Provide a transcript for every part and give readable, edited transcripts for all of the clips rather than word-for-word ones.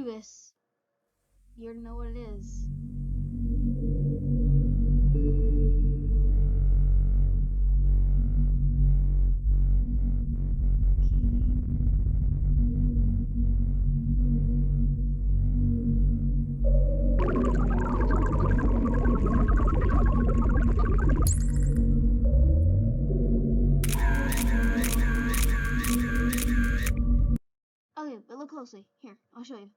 do this. You already know what it is. Okay, but look closely. Here, I'll show you.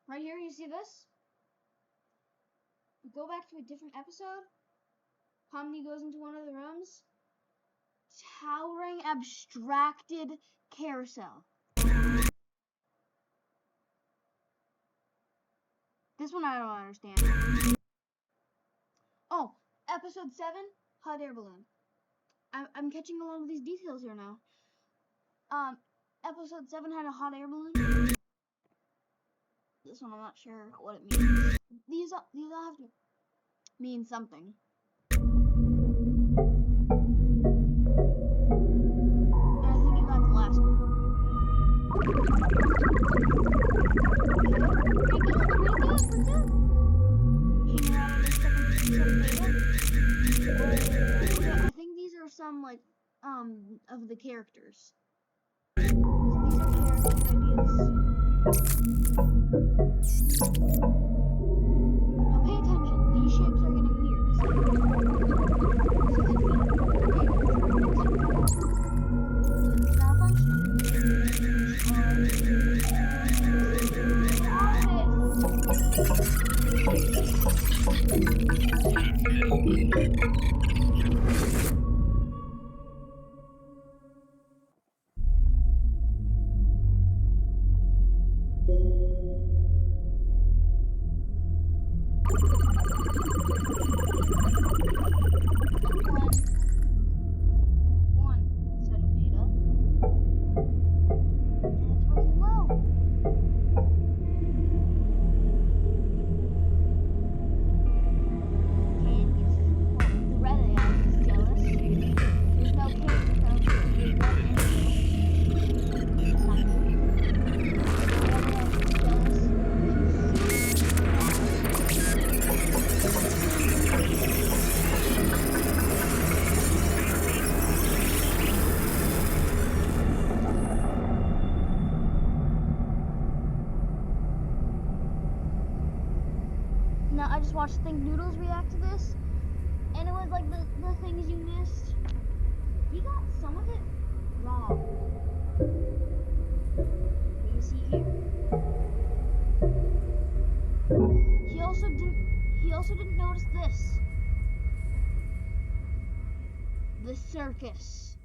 Right here, you see this? Go back to a different episode. Pomni goes into one of the rooms. Towering, abstracted carousel. This one I don't understand. Oh, episode 7, hot air balloon. I'm catching a lot of these details here now. Episode 7 had a hot air balloon. This one I'm not sure what it means. These all have to mean something. And I think you got the last one. I think these are some like of the characters. These are character ideas. Now pay attention. These shapes are getting weird. It's not functioning. One set of data, and it's working well. Can't use the red AI is jealous. There's no case without the red anyway. It's not good. Now I just watched Think Noodles react to this, and it was like the things you missed. He got some of it wrong. What you see here. He also didn't notice this. The circus.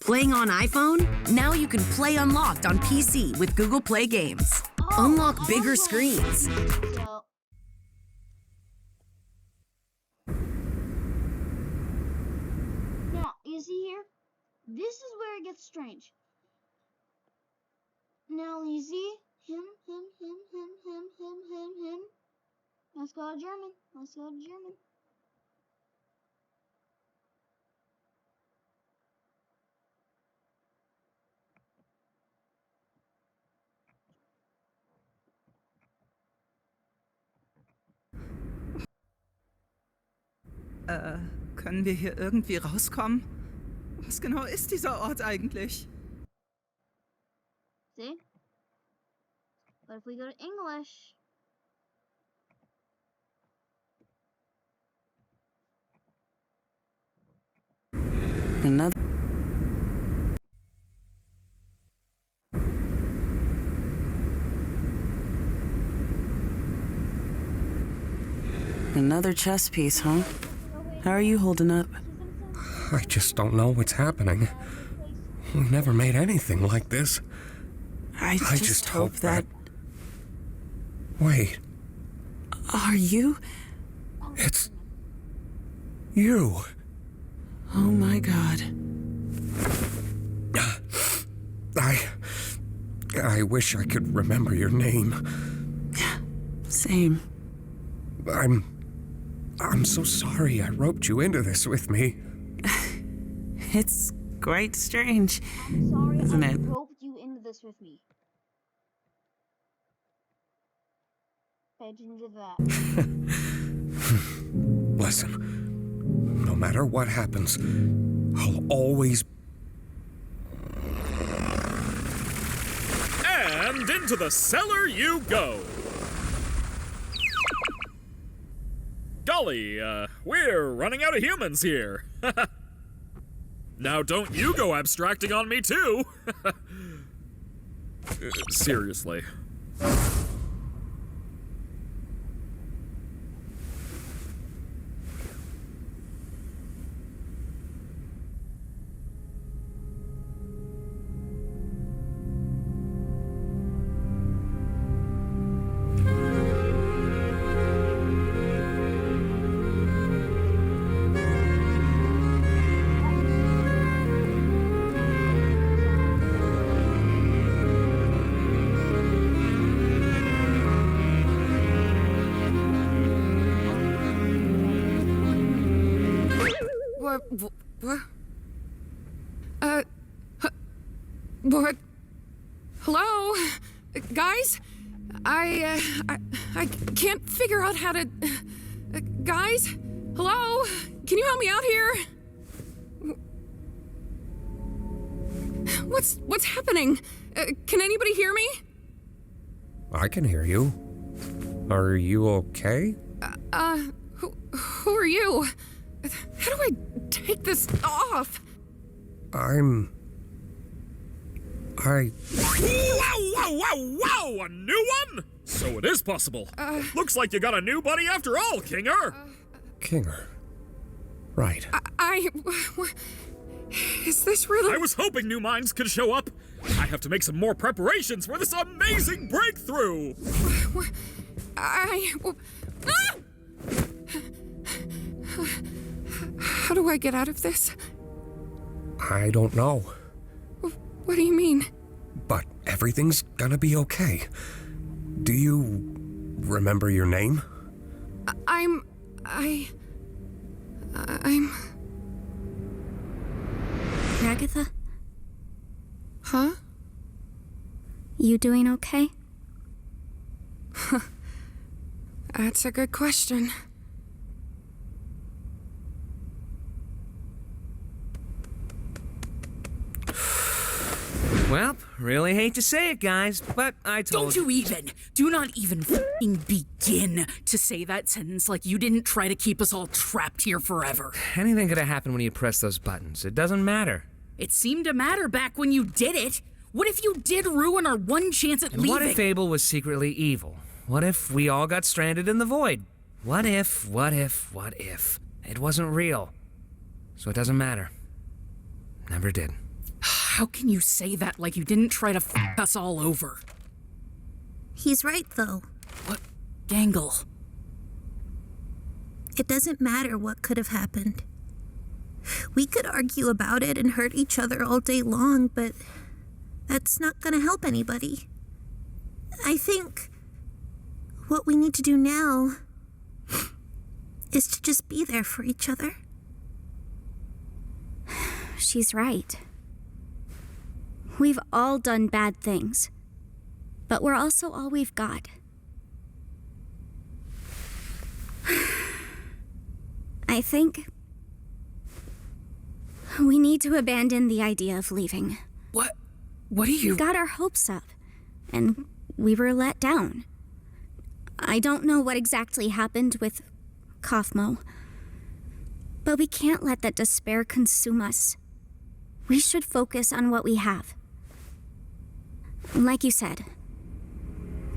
Playing on iPhone? Now you can play Unlocked on PC with Google Play Games. Unlock bigger screens. So, now, you see here? This is where it gets strange. Now, you see? Him. Let's go to German. Können wir hier irgendwie rauskommen? Was genau ist dieser Ort eigentlich? See? But if we go to English... Another chess piece, huh? How are you holding up? I just don't know what's happening. We never made anything like this. I just hope that... Wait, Are you? it's... you. Oh my God. I wish I could remember your name. Same. I'm so sorry I roped you into this with me. It's quite strange, I'm sorry isn't I it? roped you into this with me. Pay attention to that. Listen, no matter what happens, I'll always... And into the cellar you go. Golly, we're running out of humans here. Now don't you go abstracting on me too. Seriously. What? Hello? Guys? I can't figure out how to... guys? Hello? Can you help me out here? What's happening? Can anybody hear me? I can hear you. Are you okay? Who are you? How do I take this off? Wow, a new one? So it is possible. Looks like you got a new buddy after all, Kinger. Kinger. Right. Is this really... I was hoping new minds could show up. I have to make some more preparations for this amazing breakthrough. How do I get out of this? I don't know. What do you mean? But everything's gonna be okay. Do you remember your name? I'm... Agatha? Huh? You doing okay? That's a good question. Well, really hate to say it, guys, but I told Do not even f***ing begin to say that sentence like you didn't try to keep us all trapped here forever. Anything could have happened when you press those buttons. It doesn't matter. It seemed to matter back when you did it. What if you did ruin our one chance at And leaving? what if Abel was secretly evil? What if we all got stranded in the void? What if it wasn't real? So it doesn't matter. Never did. How can you say that like you didn't try to f*** us all over? He's right, though. What? Gangle. It doesn't matter what could have happened. We could argue about it and hurt each other all day long, but that's not gonna help anybody. I think what we need to do now is to just be there for each other. She's right. We've all done bad things, but we're also all we've got. I think we need to abandon the idea of leaving. What are you... We got our hopes up, and we were let down. I don't know what exactly happened with Kaufmo, but we can't let that despair consume us. We should focus on what we have. Like you said,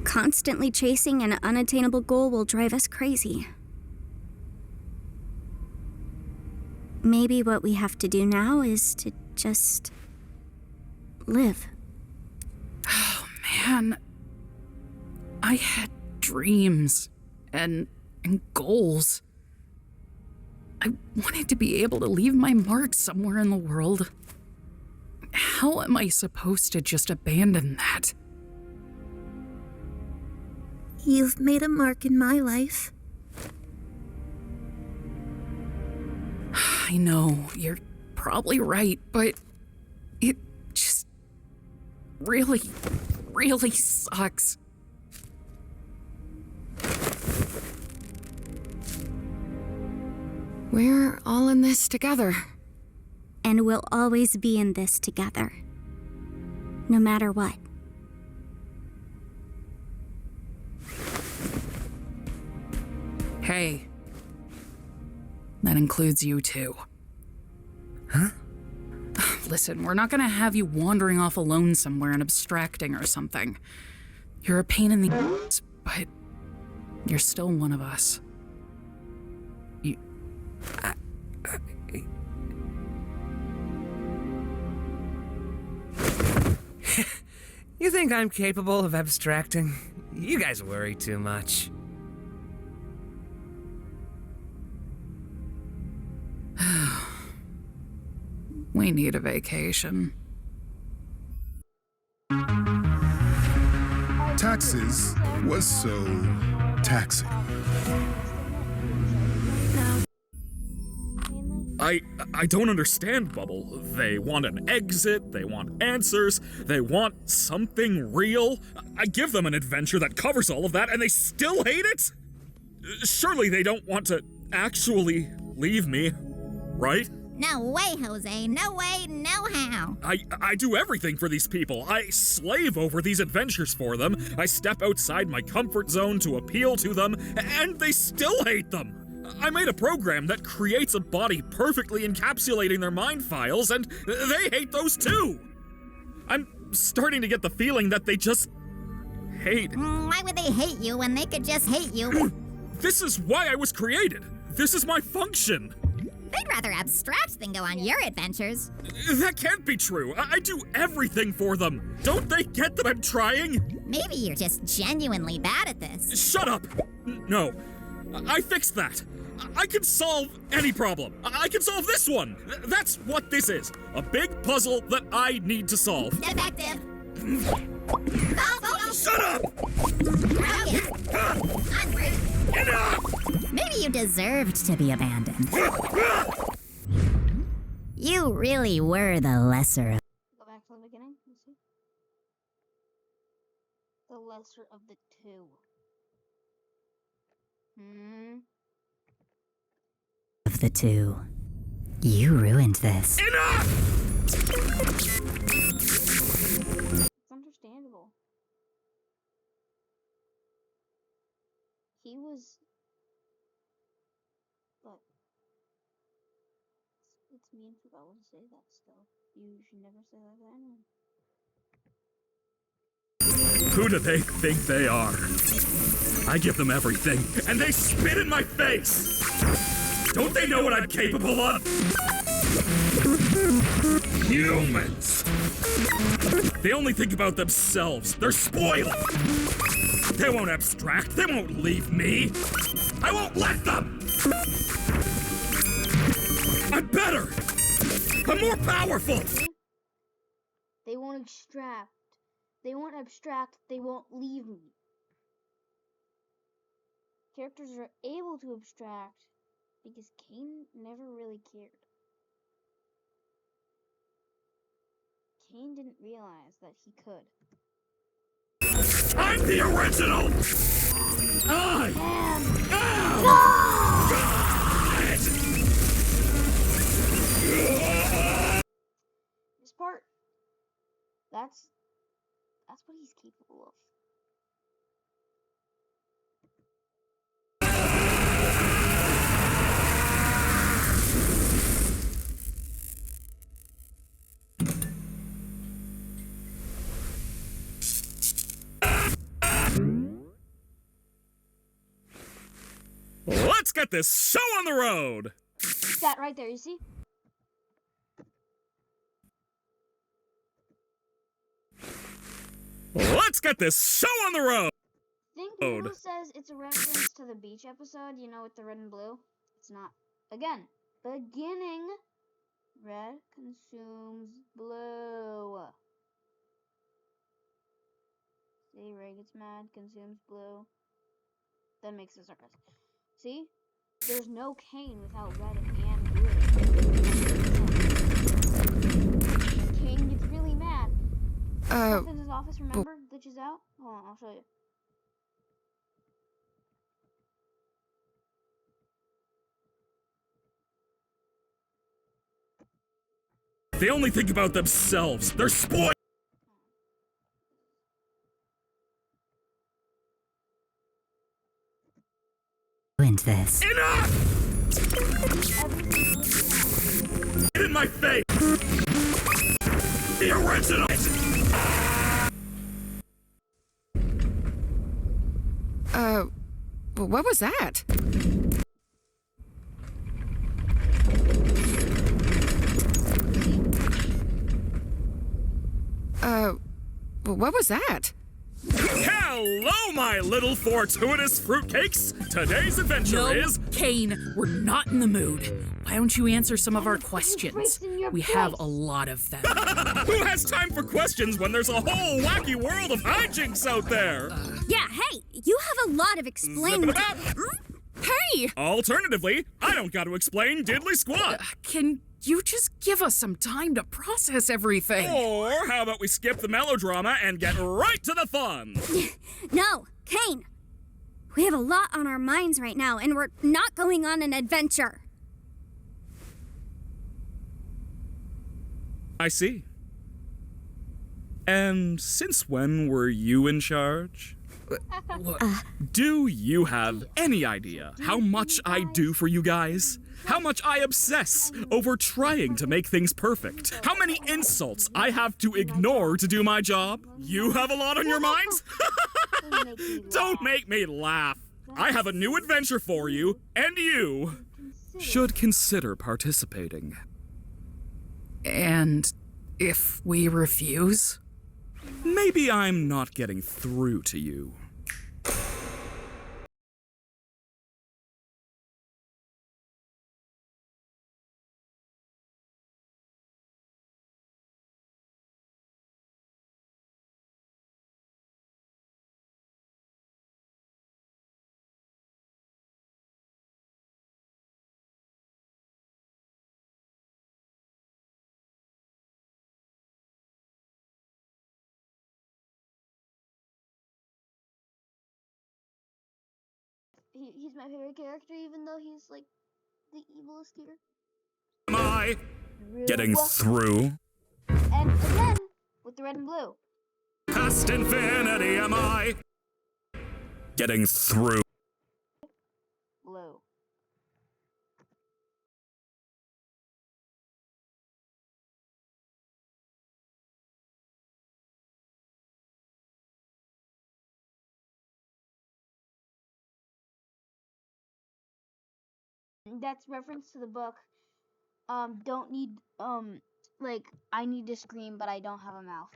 constantly chasing an unattainable goal will drive us crazy. Maybe what we have to do now is to just live. Oh, man. I had dreams and goals. I wanted to be able to leave my mark somewhere in the world. How am I supposed to just abandon that? You've made a mark in my life. I know, you're probably right, but it just really, really sucks. We're all in this together. And we'll always be in this together. No matter what. Hey. That includes you too. Huh? Listen, we're not gonna have you wandering off alone somewhere and abstracting or something. You're a pain in the ass, but you're still one of us. You think I'm capable of abstracting? You guys worry too much. We need a vacation. Taxes was so taxing. I don't understand, Bubble. They want an exit, they want answers, they want something real. I give them an adventure that covers all of that, and they still hate it? Surely they don't want to actually leave me, right? No way, Jose. No way, no how. I do everything for these people. I slave over these adventures for them. I step outside my comfort zone to appeal to them, and they still hate them. I made a program that creates a body perfectly encapsulating their mind files, and they hate those too. I'm starting to get the feeling that they just hate. Why would they hate you when they could just hate you? This is why I was created. This is my function. They'd rather abstract than go on your adventures. That can't be true. I do everything for them. Don't they get that I'm trying? Maybe you're just genuinely bad at this. Shut up! No. I fixed that. I can solve any problem. I can solve this one. That's what this is. A big puzzle that I need to solve. Defective. Shut up! Enough! Maybe you deserved to be abandoned. You really were the lesser of... Go back to the beginning. Let's see. The lesser of the two. Of the two. You ruined this. Enough! It's understandable. He was... But... It's mean for Bella to say that still. You should never say that to anyone. Who do they think they are? I give them everything, and they spit in my face! Don't they know what I'm capable of? Humans! They only think about themselves. They're spoiled! They won't abstract. They won't leave me. I won't let them! I'm better! I'm more powerful! They won't extract. They won't abstract. They won't leave me. Characters are able to abstract because Cain never really cared. Cain didn't realize that he could. I'm the original! I am God! This part, that's what he's capable of. Let's get this show on the road! That right there, you see? Let's get this show on the road! Think Google says it's a reference to the beach episode, you know, with the red and blue? It's not. Again, beginning, red consumes blue. See, Ray gets mad, consumes blue. then makes a circus. See? There's no Kane without red and blue. Kane gets really mad. Stuff in his office, remember? Glitches out. Hold on, I'll show you. They only think about themselves. They're spoiled. Ruined this. Enough! Get in my face! The original! What was that? What was that? Hello, my little fortuitous fruitcakes! Today's adventure is... Kane, we're not in the mood. Why don't you answer some of our questions? We have a lot of them. Who has time for questions when there's a whole wacky world of hijinks out there? Yeah, hey, you have a lot of explaining. Hey! Alternatively, I don't got to explain diddly squat. Can you just give us some time to process everything? Or how about we skip the melodrama and get right to the fun? No, Kane. We have a lot on our minds right now, and we're not going on an adventure. I see. And since when were you in charge? Do you have any idea how much I do for you guys? How much I obsess over trying to make things perfect? How many insults I have to ignore to do my job? You have a lot on your minds? Don't make me laugh. I have a new adventure for you, and you should consider participating. And if we refuse? Maybe I'm not getting through to you. He's my favorite character, even though he's like the evilest here. Am I getting through? And again, with the red and blue. Past infinity, am I getting through? Blue. That's reference to the book. Don't need, like, I need to scream, but I don't have a mouth.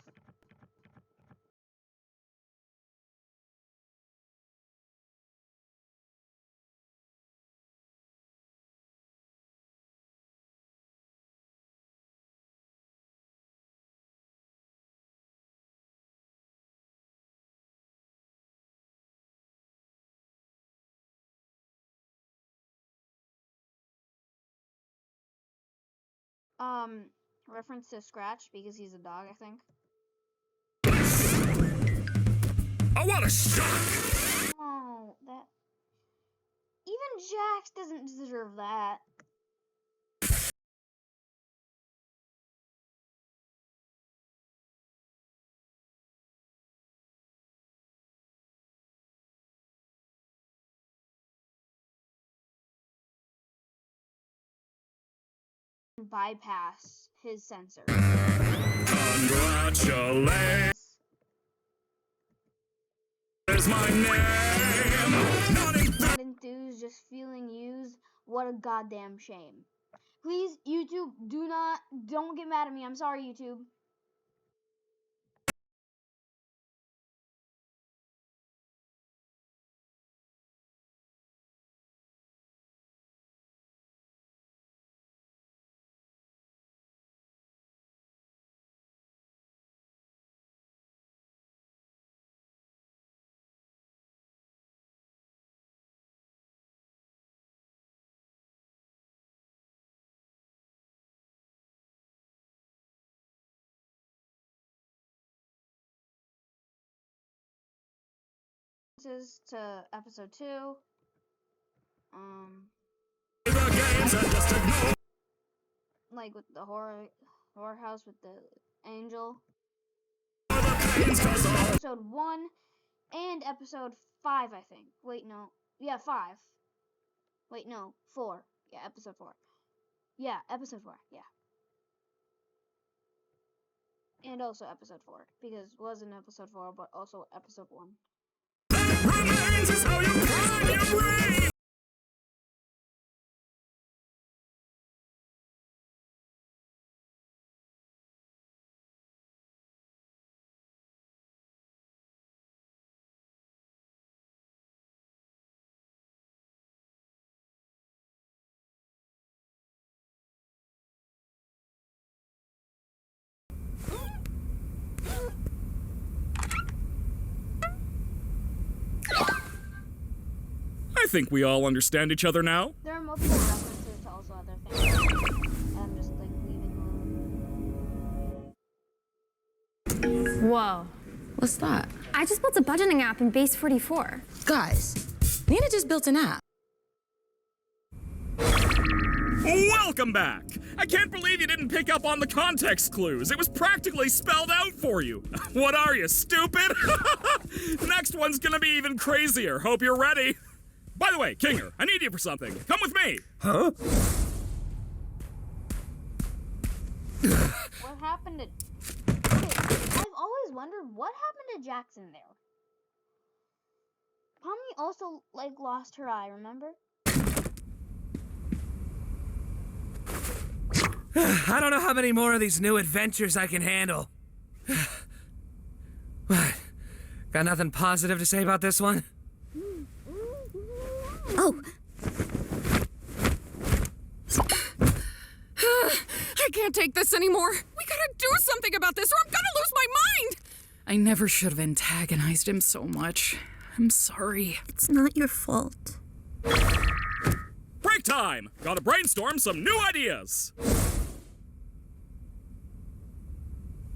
Reference to Scratch, because he's a dog, I think. Oh, what a shock! Oh, that... Even Jax doesn't deserve that. Bypass his sensor. Congratulations! There's my name! Not enthused, just feeling used. What a goddamn shame. Please, YouTube, don't get mad at me. I'm sorry, YouTube. References to episode 2. Like with the horror house with the angel. Episode 1 and episode 5, I think. Wait, no. Yeah, 5. Wait, no. 4. Yeah, episode 4. Yeah, episode 4. Yeah. And also episode 4, because it wasn't episode 4, but also episode 1. Remains is how you prime your brain! I think we all understand each other now. There are multiple references to also other things. I'm just like leaving them. Whoa. What's that? I just built a budgeting app in Base 44. Guys, Nina just built an app. Welcome back! I can't believe you didn't pick up on the context clues. It was practically spelled out for you. What are you, stupid? Next one's gonna be even crazier. Hope you're ready. By the way, Kinger, I need you for something. Come with me. Huh? What happened to... Okay, I've always wondered what happened to Jackson there. Tommy also, like, lost her eye, remember? I don't know how many more of these new adventures I can handle. What? Got nothing positive to say about this one? Oh. I can't take this anymore. We gotta do something about this or I'm gonna lose my mind! I never should have antagonized him so much. I'm sorry. It's not your fault. Break time! Gotta brainstorm some new ideas!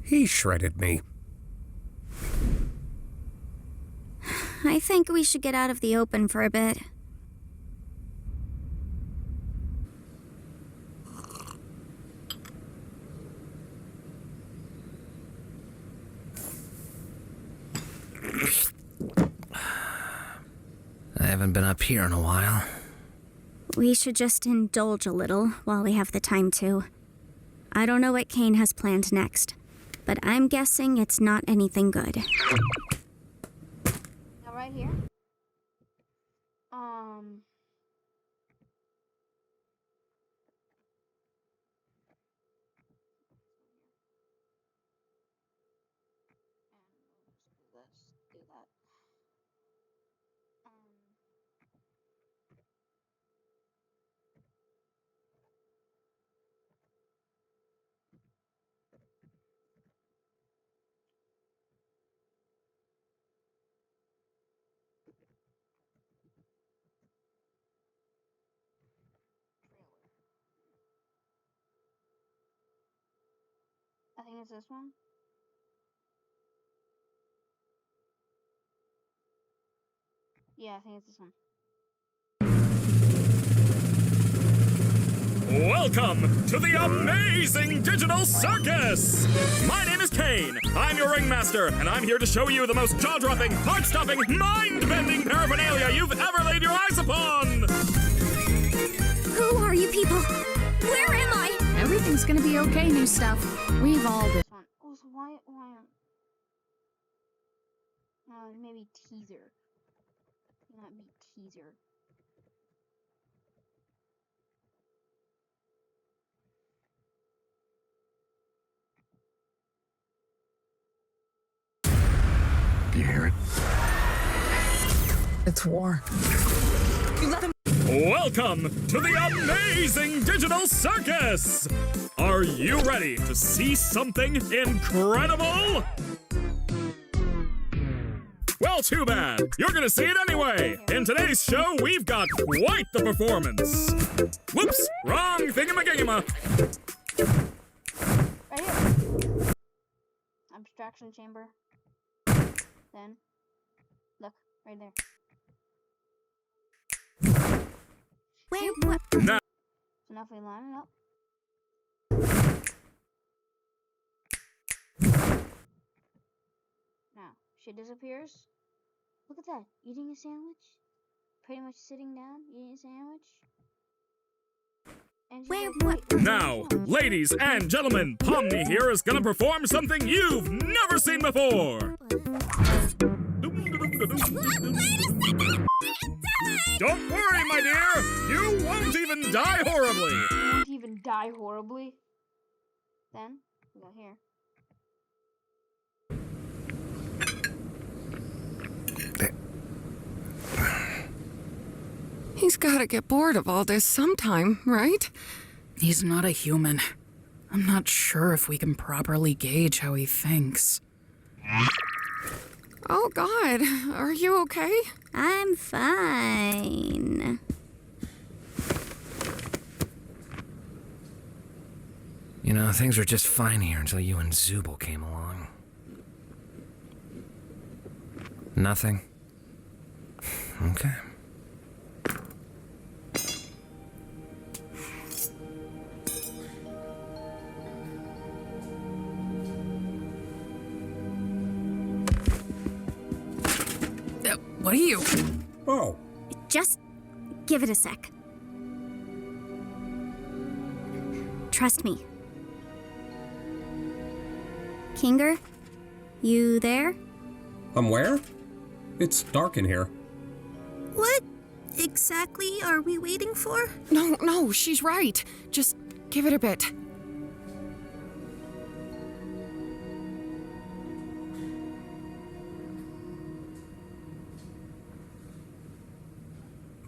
He shredded me. I think we should get out of the open for a bit. I haven't been up here in a while. We should just indulge a little while we have the time to. I don't know what Kane has planned next, but I'm guessing it's not anything good. Now right here. Let's do that. I think it's this one. Yeah, I think it's this one. Welcome to the amazing digital circus! My name is Kane. I'm your ringmaster, and I'm here to show you the most jaw-dropping, heart-stopping, mind-bending paraphernalia you've ever laid your eyes upon! Who are you people? Where am I? Everything's gonna be okay, new stuff. We've all been. Also, why maybe teaser. Not be teaser. You hear it? It's war. You let him. Welcome to the amazing digital circus! Are you ready to see something incredible? Well, too bad. You're gonna see it anyway. In today's show, we've got quite the performance. Whoops, wrong thingamagigama. Right here. Abstraction chamber. Then, look. Right there. What? Now, So now if we line it up. Now, she disappears. Look at that. Eating a sandwich. Pretty much sitting down, eating a sandwich. And she's like, wait, now, ladies and gentlemen, Pomni here is gonna perform something you've never seen before. Don't worry, my dear. You won't even die horribly. You won't even die horribly. Then, we go here. He's gotta get bored of all this sometime, right? He's not a human. I'm not sure if we can properly gauge how he thinks. Oh, God. Are you okay? I'm fine. You know, things were just fine here until you and Zubul came along. Nothing? Okay. What are you? Oh. Just give it a sec. Trust me. Kinger, you there? I'm where? It's dark in here. What exactly are we waiting for? No, she's right. Just give it a bit.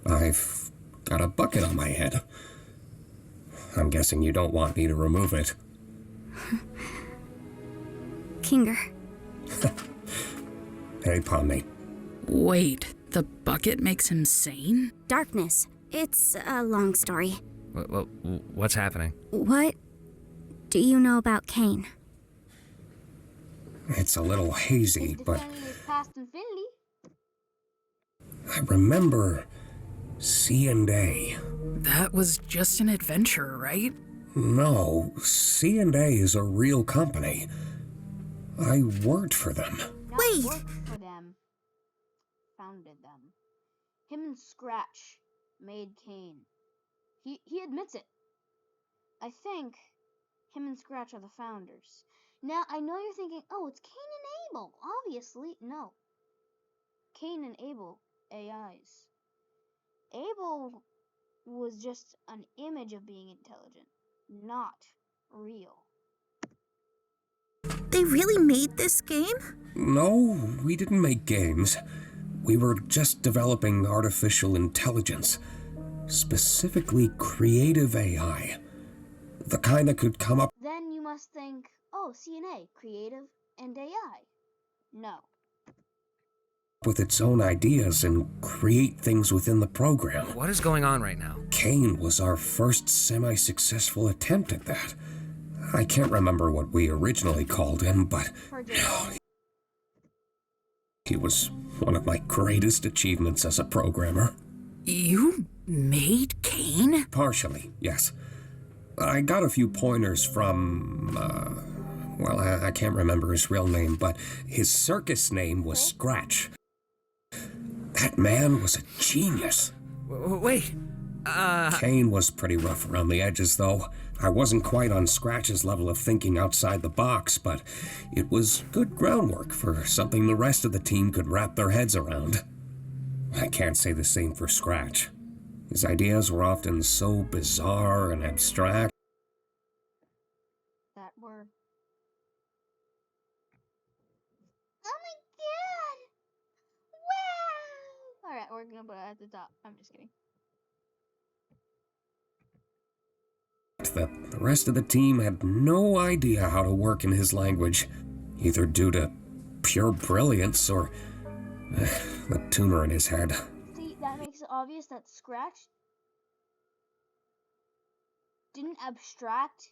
I've got a bucket on my head. I'm guessing you don't want me to remove it. Kinger. Hey, Pomni. Wait, the bucket makes him sane? Darkness. It's a long story. What's happening? What do you know about Kane? It's a little hazy, but His past infinity. I remember C&A. That was just an adventure, right? No, C&A is a real company. I worked for them. Wait. Worked for them. Founded them. Him and Scratch made Kane. He admits it. I think him and Scratch are the founders. Now, I know you're thinking, oh, it's Cain and Abel. Obviously, no. Cain and Abel, AIs. Abel was just an image of being intelligent, not real. They really made this game? No, we didn't make games. We were just developing artificial intelligence. Specifically creative AI. The kind that could come up Then you must think, oh, CNA, creative and AI. No. with its own ideas and create things within the program. What is going on right now? Kane was our first semi-successful attempt at that. I can't remember what we originally called him, but he was one of my greatest achievements as a programmer. You made Kane? Partially, yes. I got a few pointers from, well, I can't remember his real name, but his circus name was Scratch. That man was a genius. Wait, Kane was pretty rough around the edges, though. I wasn't quite on Scratch's level of thinking outside the box, but it was good groundwork for something the rest of the team could wrap their heads around. I can't say the same for Scratch. His ideas were often so bizarre and abstract. That word. Oh my god! Wow! Alright, we're gonna put it at the top. I'm just kidding. That the rest of the team had no idea how to work in his language, either due to pure brilliance or the tumor in his head. See, that makes it obvious that Scratch didn't abstract.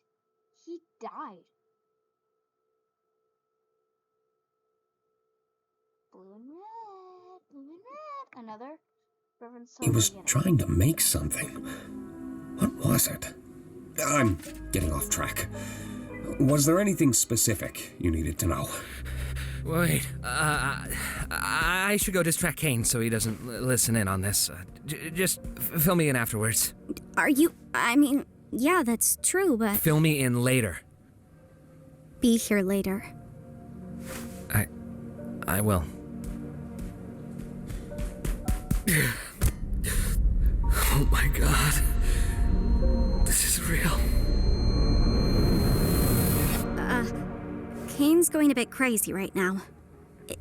He died. Blue and red, blue and red. another reference to He was beginning. trying to make something. What was it? I'm getting off track. Was there anything specific you needed to know? Wait, I should go distract Kane so he doesn't listen in on this. Just fill me in afterwards. Are you... I mean, yeah, that's true, but... Fill me in later. Be here later. I will. Oh my god. This is real. Kane's going a bit crazy right now.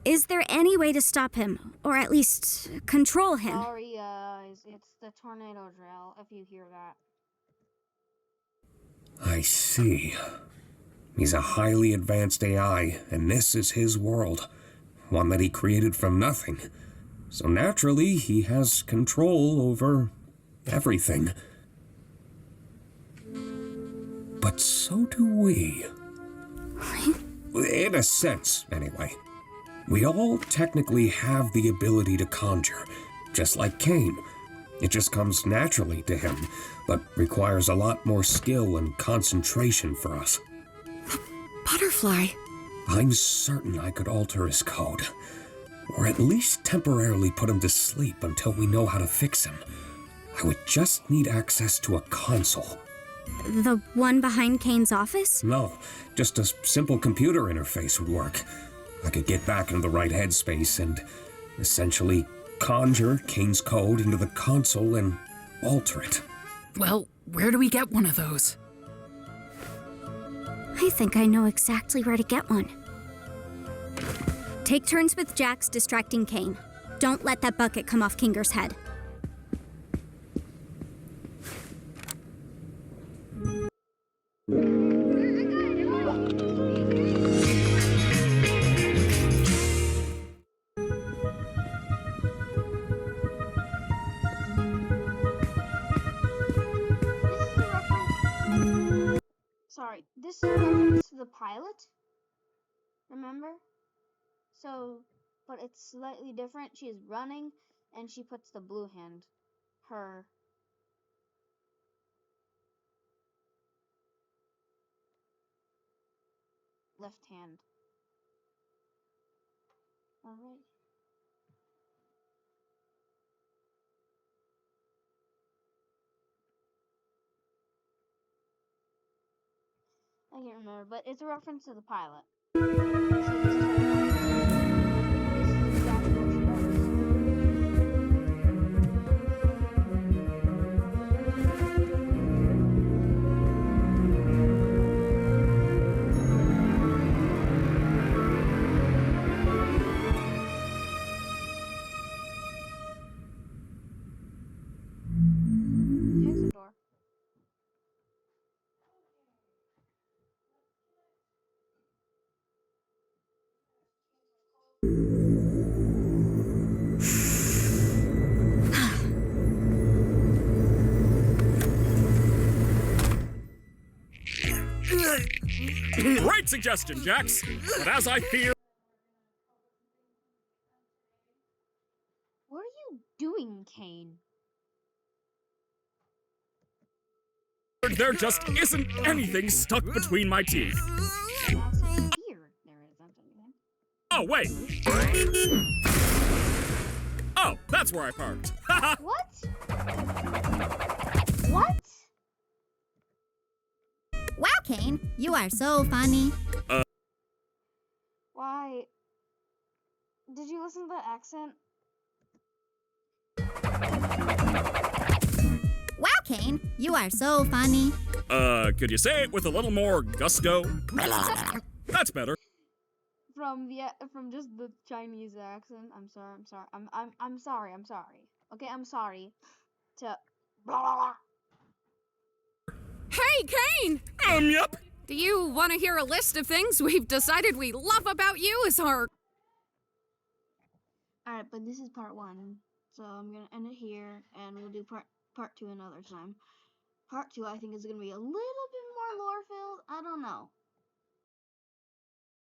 Is there any way to stop him? Or at least control him? Sorry, guys. It's the tornado drill, if you hear that. I see. He's a highly advanced AI, and this is his world. One that he created from nothing. So naturally, he has control over everything. But so do we. In a sense, anyway. We all technically have the ability to conjure, just like Kane. It just comes naturally to him, but requires a lot more skill and concentration for us. Butterfly. I'm certain I could alter his code, or at least temporarily put him to sleep until we know how to fix him. I would just need access to a console. The one behind Kane's office? No, just a simple computer interface would work. I could get back into the right headspace and essentially conjure Kane's code into the console and alter it. Well, where do we get one of those? I think I know exactly where to get one. Take turns with Jax distracting Kane. Don't let that bucket come off Kinger's head. Sorry, this is a reference to the pilot. Remember? So, but it's slightly different. She is running, and she puts the blue hand, her left hand. Alright. I can't remember, but it's a reference to the pilot. Here's the door. Great suggestion, Jax. But as I fear, What are you doing, Kane? there just isn't anything stuck between my teeth. Here, there isn't anything. Oh, wait. Oh, that's where I parked. What? What? Wow, Kane, you are so funny. Why? Did you listen to that accent? Wow, Kane, you are so funny. Could you say it with a little more gusto? That's better. From just the Chinese accent. I'm sorry. I'm sorry. Okay, I'm sorry. To blah blah blah. Hey, Kane! Yep. Do you want to hear a list of things we've decided we love about you as our... Alright, but this is part 1. So I'm gonna end it here, and we'll do part 2 another time. Part 2, I think, is gonna be a little bit more lore-filled. I don't know.